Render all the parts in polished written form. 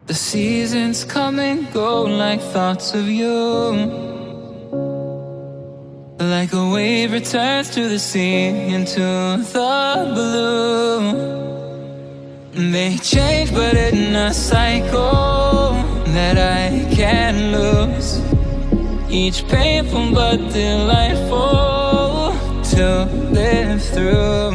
The seasons come and go like thoughts of you. Like a wave returns to the sea into the blue. They change but in a cycle that I can't lose. Each painful but delightful to live through.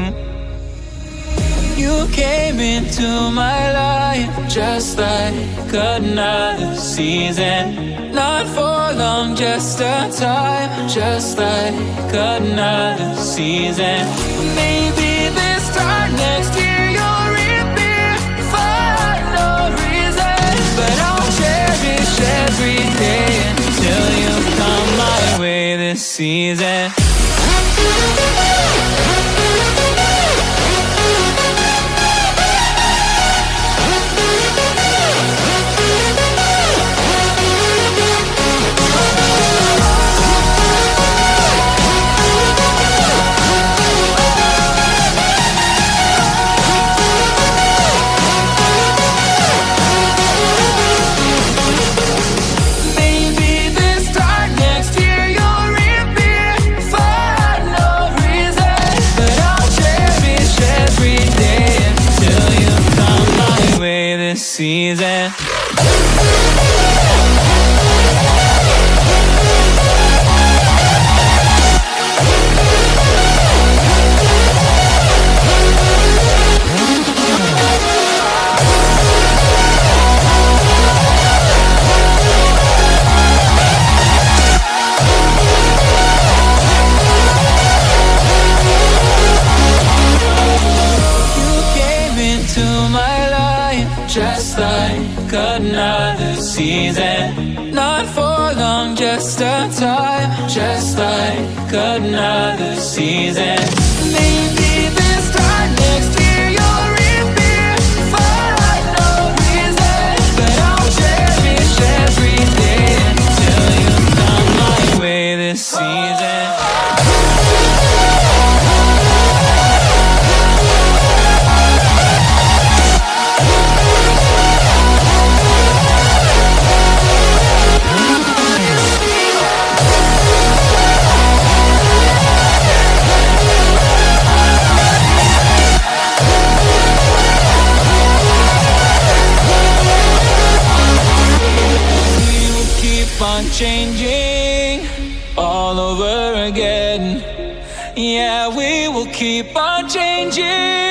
You came into my life just like another season. Not for long, just a time, just like another season. Maybe this time next year you'll reappear for no reason. But I'll cherish every day until you come my way this season. Season. Just like another season. Not for long, just a time. Just like another season. Maybe this time next year you'll reappear for no reason. But I'll cherish every day until you come my way this season. Changing all over again. Yeah, we will keep on changing.